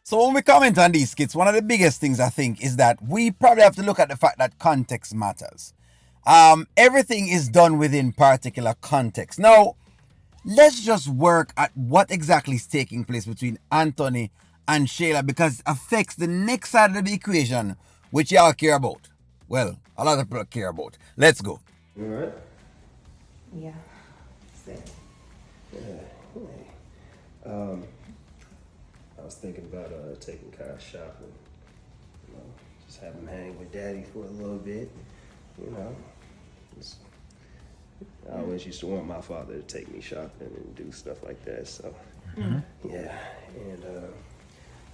So when we comment on these skits, one of the biggest things I think is that we probably have to look at the fact that context matters. Everything is done within particular context. Now, let's just work at what exactly is taking place between Anthony and Shayla because it affects the next side of the equation, which y'all care about. Well, a lot of people care about. Let's go. All right. Yeah. Sit. Yeah. Hey. Um, I was thinking about taking Kyle shopping. You know, just have him hang with Daddy for a little bit. You know, just, I always used to want my father to take me shopping and do stuff like that. So, yeah, and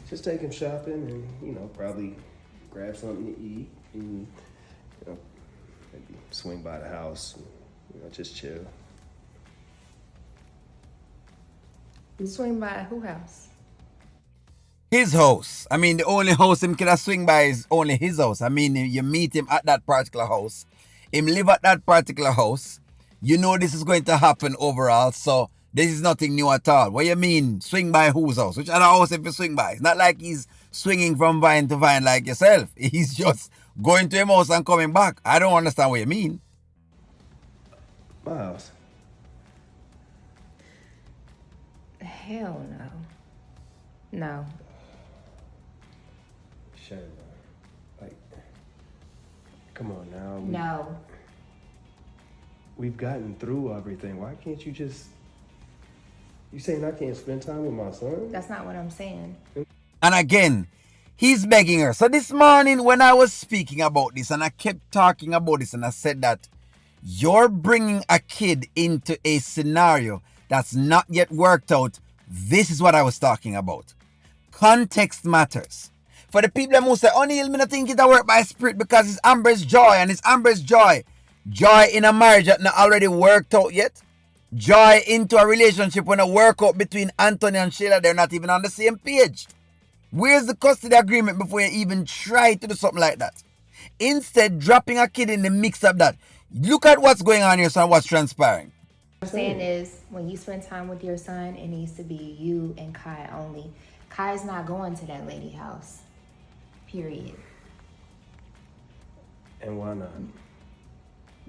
just take him shopping and probably grab something to eat and maybe swing by the house. And, just chill. You swing by who house? His house. I mean, the only house him can swing by is only his house. I mean, you meet him at that particular house. Him live at that particular house. You know this is going to happen overall, so this is nothing new at all. What you mean, swing by whose house? Which other house if you swing by? It's not like he's swinging from vine to vine like yourself. He's just going to him house and coming back. I don't understand what you mean. My house. Hell no. No. Shayla, like, come on now. No. We've gotten through everything. Why can't you just... You saying I can't spend time with my son? That's not what I'm saying. And again, he's begging her. So this morning when I was speaking about this and I kept talking about this and I said that you're bringing a kid into a scenario that's not yet worked out. This is what I was talking about. Context matters. For the people who say, oh Neil, me not think it work by spirit because it's Amber's joy and it's Amber's joy. Joy in a marriage that not already worked out yet. Joy into a relationship when a work out between Anthony and Shayla, they're not even on the same page. Where's the custody agreement before you even try to do something like that? Instead, dropping a kid in the mix of that. Look at what's going on here, son, what's transpiring. What I'm saying is, when you spend time with your son, it needs to be you and Kai only. Kai's not going to that lady house. Period. And why not?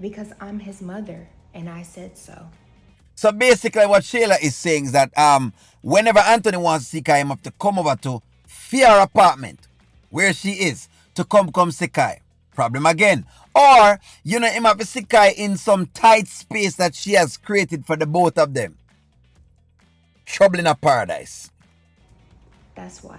Because I'm his mother, and I said so. So basically what Shayla is saying is that whenever Anthony wants to see Kai, him have to come over to Fear apartment, where she is, to come see Kai. Problem again. Or, him have to see Kai in some tight space that she has created for the both of them. Trouble in a paradise. That's why.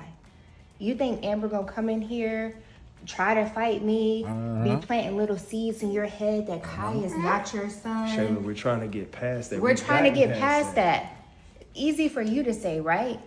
You think Amber gonna come in here, try to fight me, be planting little seeds in your head that Kai is not your son? Shayla, we're trying to get past that. We're trying to get past that. Easy for you to say, right?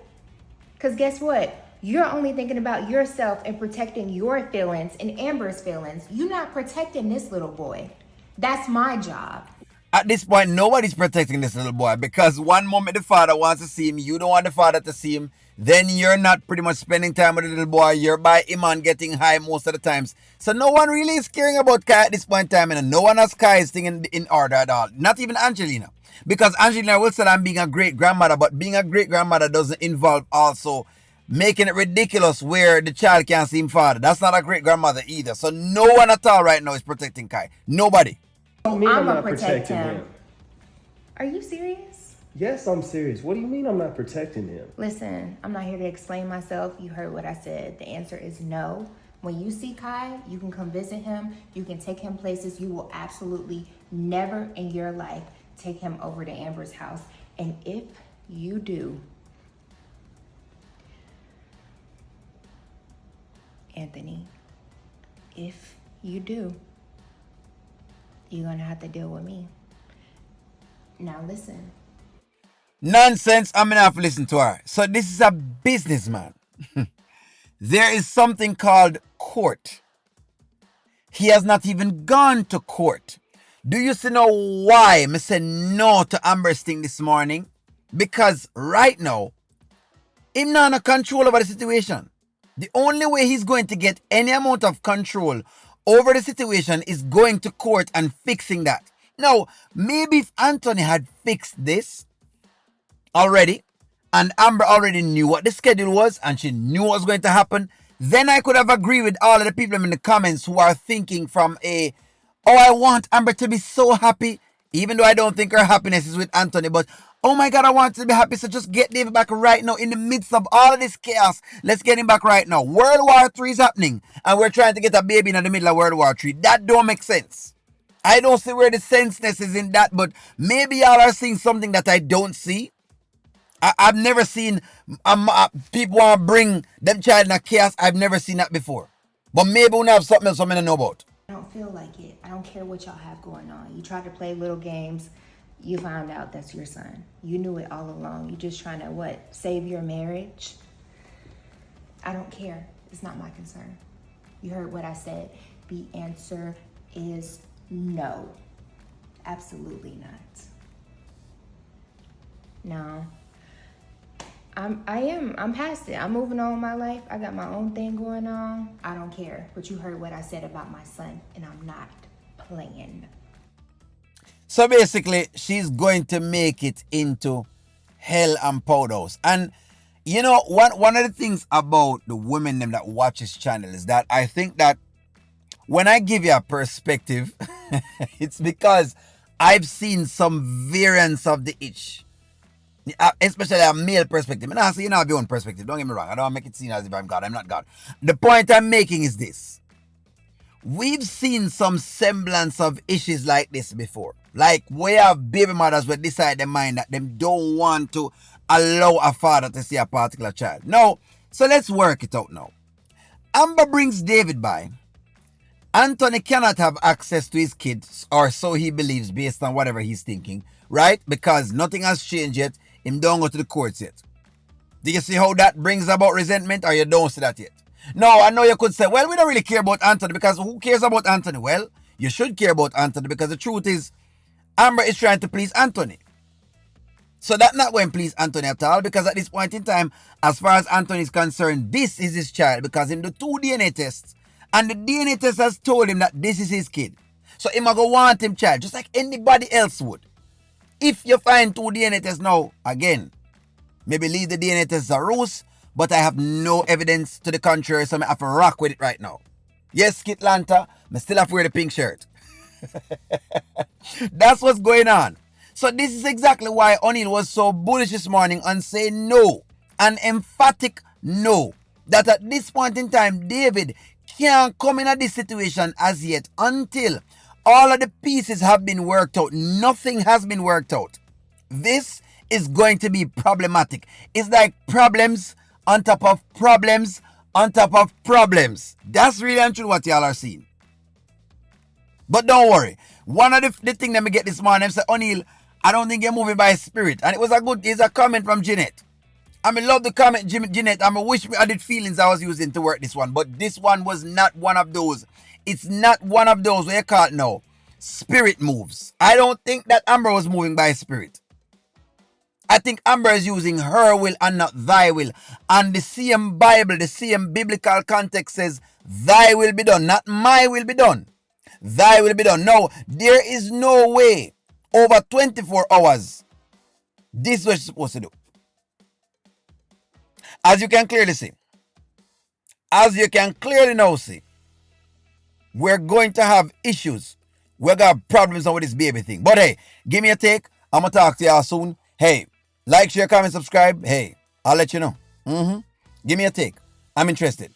Because guess what? You're only thinking about yourself and protecting your feelings and Amber's feelings. You're not protecting this little boy. That's my job. At this point, nobody's protecting this little boy because one moment the father wants to see him, you don't want the father to see him. Then you're not pretty much spending time with the little boy. You're by him and getting high most of the times. So no one really is caring about Kai at this point in time. And no one has Kai's thing in order at all. Not even Angelina. Because Angelina will say I'm being a great grandmother. But being a great grandmother doesn't involve also making it ridiculous where the child can't see him father. That's not a great grandmother either. So no one at all right now is protecting Kai. Nobody. I mean, I'm not gonna protect protecting him. Are you serious? Yes, I'm serious. What do you mean I'm not protecting him? Listen, I'm not here to explain myself. You heard what I said. The answer is no. When you see Kai, you can come visit him. You can take him places. You will absolutely never in your life take him over to Amber's house. And if you do, Anthony, if you do, you're gonna have to deal with me. Now listen. Nonsense, I'm gonna have to listen to her. So this is a businessman. There is something called court. He has not even gone to court. Do you see know why I said no to Amber's thing this morning? Because right now, him not no control over the situation. The only way he's going to get any amount of control over the situation is going to court and fixing that. Now, maybe if Anthony had fixed this already and Amber already knew what the schedule was and she knew what was going to happen, then I could have agreed with all of the people in the comments who are thinking from oh, I want Amber to be so happy, even though I don't think her happiness is with Anthony, but oh my God, I want her to be happy, so just get David back right now in the midst of all of this chaos. Let's get him back right now. World War III is happening, and we're trying to get a baby in the middle of World War III. That don't make sense. I don't see where the senseness is in that, but maybe y'all are seeing something that I don't see. I've never seen people want to bring them child in a chaos. I've never seen that before. But maybe we have something else I don't know about. I don't feel like it. I don't care what y'all have going on. You try to play little games. You found out that's your son. You knew it all along. You just trying to what? Save your marriage? I don't care. It's not my concern. You heard what I said. The answer is no. Absolutely not. No. I'm past it. I'm moving on with my life. I got my own thing going on. I don't care. But you heard what I said about my son, and I'm not playing. So basically, she's going to make it into hell and powder house. And you know, one of the things about the women them that watch this channel is that I think that when I give you a perspective, it's because I've seen some variants of the itch. Especially a male perspective. And I say you know have your own perspective. Don't get me wrong. I don't make it seem as if I'm God. I'm not God. The point I'm making is this. We've seen some semblance of issues like this before. Like we have baby mothers who decide their mind that them don't want to allow a father to see a particular child. No. So let's work it out now. Amber brings David by. Anthony cannot have access to his kids, or so he believes based on whatever he's thinking, right? Because nothing has changed yet. Him don't go to the courts yet. Do you see how that brings about resentment, or you don't see that yet? No, I know you could say, well, we don't really care about Anthony, because who cares about Anthony? Well, you should care about Anthony, because the truth is, Amber is trying to please Anthony. So that's not going to please Anthony at all, because at this point in time, as far as Anthony is concerned, this is his child, because in the 2 DNA tests, and the DNA test has told him that this is his kid. So him go want him child, just like anybody else would. If you find 2 DNA tests now, again, maybe leave the DNA tests a ruse, but I have no evidence to the contrary, so I have to rock with it right now. Yes, Kit Lanta, I still have to wear the pink shirt. That's what's going on. So this is exactly why O'Neal was so bullish this morning and say no, an emphatic no, that at this point in time, David can't come in at this situation as yet until all of the pieces have been worked out. Nothing has been worked out. This is going to be problematic. It's like problems on top of problems on top of problems. That's really and true what y'all are seeing. But don't worry. One of the things that me get this morning, I said, O'Neal, I don't think you're moving by spirit. And it's a comment from Jeanette. I love the comment, Jeanette. I wish me I did feelings I was using to work this one. But this one was not one of those. It's not one of those where you can't know. Spirit moves. I don't think that Amber was moving by spirit. I think Amber is using her will and not thy will. And the same Bible, the same biblical context says, thy will be done, not my will be done. Thy will be done. No, there is no way over 24 hours this is what you're supposed to do. As you can clearly see, as you can clearly now see, we're going to have issues. We're going to have problems with this baby thing. But hey, give me a take. I'm going to talk to y'all soon. Hey, like, share, comment, subscribe. Hey, I'll let you know. Give me a take. I'm interested.